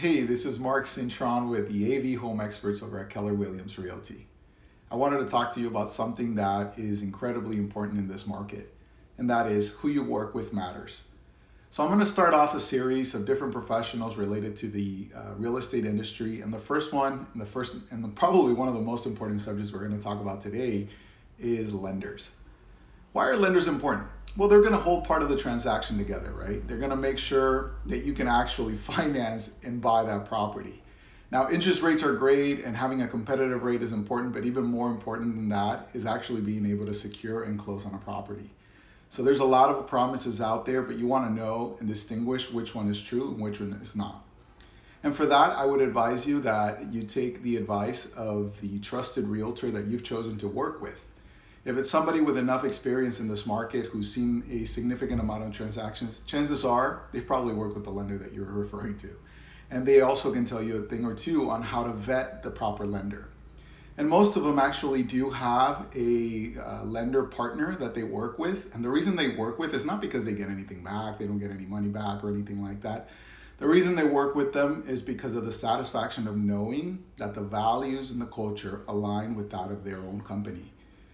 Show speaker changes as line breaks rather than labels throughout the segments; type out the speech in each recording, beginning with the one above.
Hey, this is Mark Cintron with the AV Home Experts over at Keller Williams Realty. I wanted to talk to you about something that is incredibly important in this market, and that is who you work with matters. So I'm going to start off a series of different professionals related to the real estate industry, and the first one, probably one of the most important subjects we're going to talk about today is lenders. Why are lenders important? Well, they're going to hold part of the transaction together, right? They're going to make sure that you can actually finance and buy that property. Now, interest rates are great and having a competitive rate is important, but even more important than that is actually being able to secure and close on a property. So there's a lot of promises out there, but you want to know and distinguish which one is true and which one is not. And for that, I would advise you that you take the advice of the trusted realtor that you've chosen to work with. If it's somebody with enough experience in this market who's seen a significant amount of transactions, chances are they've probably worked with the lender that you're referring to. And they also can tell you a thing or two on how to vet the proper lender. And most of them actually do have a lender partner that they work with. And the reason they work with is not because they get anything back, they don't get any money back or anything like that. The reason they work with them is because of the satisfaction of knowing that the values and the culture align with that of their own company.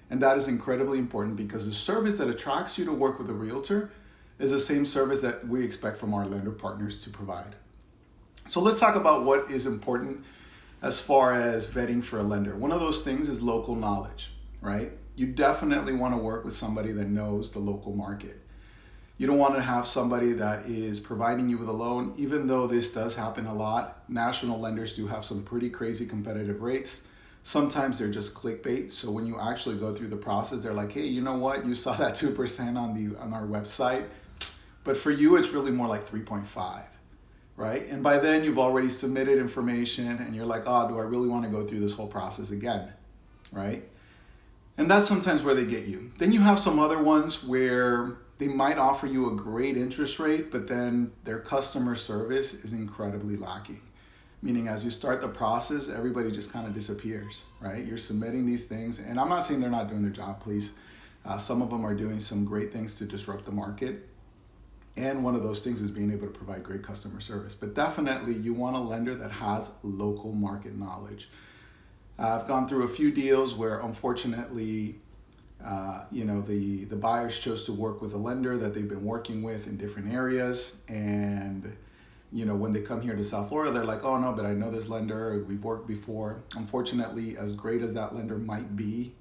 And that is incredibly important because the service that attracts you to work with a realtor is the same service that we expect from our lender partners to provide. So let's talk about what is important as far as vetting for a lender. One of those things is local knowledge, right? You definitely want to work with somebody that knows the local market. You don't want to have somebody that is providing you with a loan, even though this does happen a lot. National lenders do have some pretty crazy competitive rates. Sometimes they're just clickbait. So when you actually go through the process, they're like, hey, you know what? You saw that 2% on our website, but for you, it's really more like 3.5, right? And by then you've already submitted information and you're like, oh, do I really want to go through this whole process again, right? And that's sometimes where they get you. Then you have some other ones where they might offer you a great interest rate, but then their customer service is incredibly lacking. Meaning as you start the process, everybody just kind of disappears, right? You're submitting these things, and I'm not saying they're not doing their job, please. Some of them are doing some great things to disrupt the market. And one of those things is being able to provide great customer service. But definitely you want a lender that has local market knowledge. I've gone through a few deals where unfortunately, the buyers chose to work with a lender that they've been working with in different areas, and when they come here to South Florida, they're like, oh no, but I know this lender, we've worked before. Unfortunately, as great as that lender might be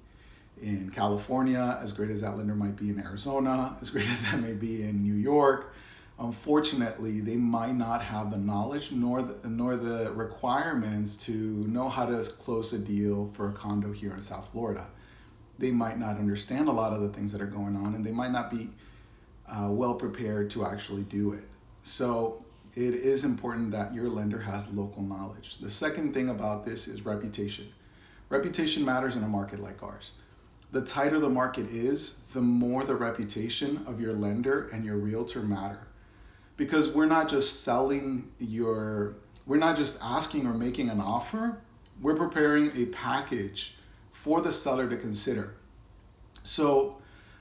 in California, as great as that lender might be in Arizona, as great as that may be in New York, unfortunately, they might not have the knowledge nor the requirements to know how to close a deal for a condo here in South Florida. They might not understand a lot of the things that are going on, and they might not be well prepared to actually do it. So it is important that your lender has local knowledge. The second thing about this is reputation. Reputation matters in a market like ours. The tighter the market is, the more the reputation of your lender and your realtor matter. Because we're not just asking or making an offer, we're preparing a package for the seller to consider. So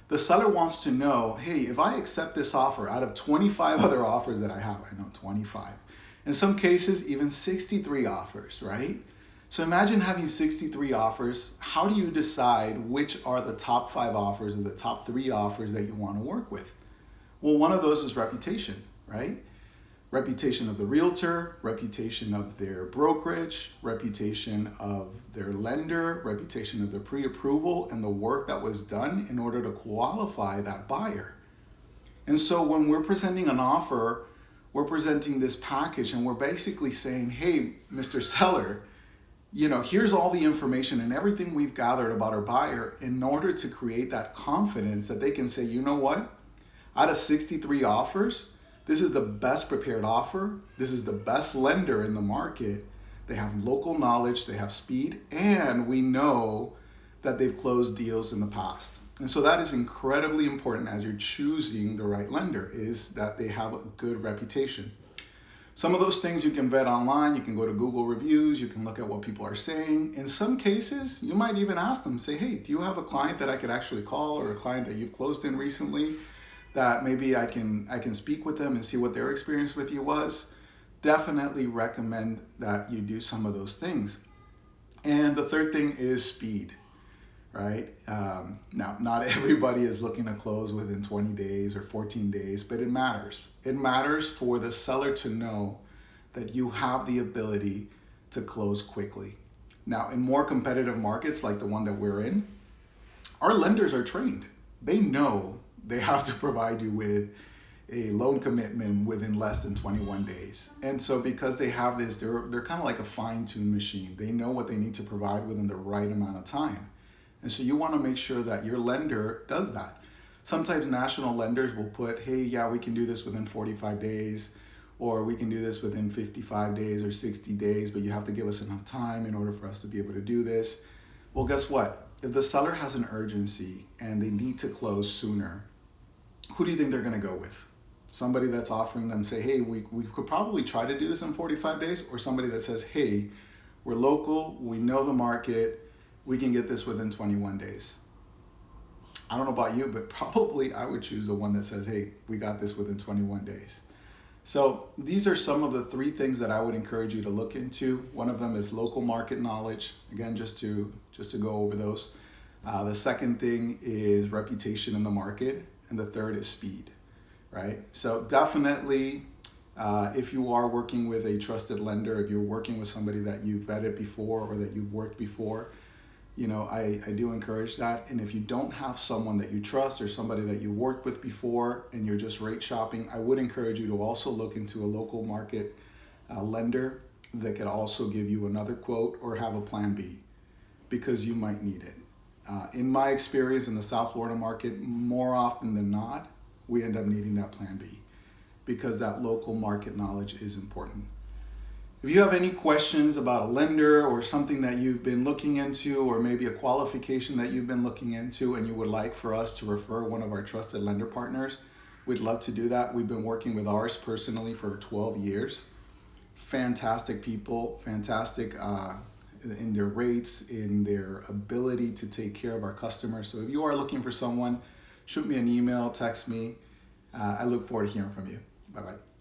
the seller wants to know, hey, if I accept this offer out of 25 other offers that I have, I know 25, in some cases even 63 offers, right? So imagine having 63 offers. How do you decide which are the top 5 offers or the top 3 offers that you want to work with? Well, one of those is reputation, right? Reputation of the realtor, reputation of their brokerage, reputation of their lender, reputation of their pre-approval, and the work that was done in order to qualify that buyer. And so when we're presenting an offer, we're presenting this package and we're basically saying, hey, Mr. Seller, here's all the information and everything we've gathered about our buyer in order to create that confidence that they can say, you know what? Out of 63 offers, this is the best prepared offer. This is the best lender in the market. They have local knowledge, they have speed, and we know that they've closed deals in the past. And so that is incredibly important as you're choosing the right lender, is that they have a good reputation. Some of those things you can vet online. You can go to Google reviews. You can look at what people are saying. In some cases, you might even ask them, say, hey, do you have a client that I could actually call, or a client that you've closed in recently that maybe I can speak with them and see what their experience with you was? definitely recommend that you do some of those things. And the third thing is speed, right? Now, not everybody is looking to close within 20 days or 14 days, but it matters. It matters for the seller to know that you have the ability to close quickly. Now, in more competitive markets like the one that we're in, our lenders are trained. They know they have to provide you with a loan commitment within less than 21 days. And so because they have this, they're kind of like a fine-tuned machine. They know what they need to provide within the right amount of time. And so you want to make sure that your lender does that. Sometimes national lenders will put, hey, yeah, we can do this within 45 days, or we can do this within 55 days or 60 days, but you have to give us enough time in order for us to be able to do this. Well, guess what? If the seller has an urgency and they need to close sooner, who do you think they're going to go with? Somebody that's offering them, say, hey, we could probably try to do this in 45 days, or somebody that says, hey, we're local, we know the market, we can get this within 21 days. I don't know about you, but probably I would choose the one that says, hey, we got this within 21 days. So these are some of the 3 things that I would encourage you to look into. One of them is local market knowledge. Again, just to go over those. The second thing is reputation in the market. And the third is speed, right? So definitely, if you are working with a trusted lender, if you're working with somebody that you've vetted before or that you've worked before, I do encourage that. And if you don't have someone that you trust or somebody that you worked with before and you're just rate shopping, I would encourage you to also look into a local market lender that could also give you another quote or have a plan B, because you might need it. In my experience in the South Florida market, more often than not, we end up needing that plan B, because that local market knowledge is important. If you have any questions about a lender or something that you've been looking into, or maybe a qualification that you've been looking into and you would like for us to refer one of our trusted lender partners, we'd love to do that. We've been working with ours personally for 12 years. Fantastic people, fantastic in their rates, in their ability to take care of our customers. So if you are looking for someone, shoot me an email, text me. I look forward to hearing from you. Bye-bye.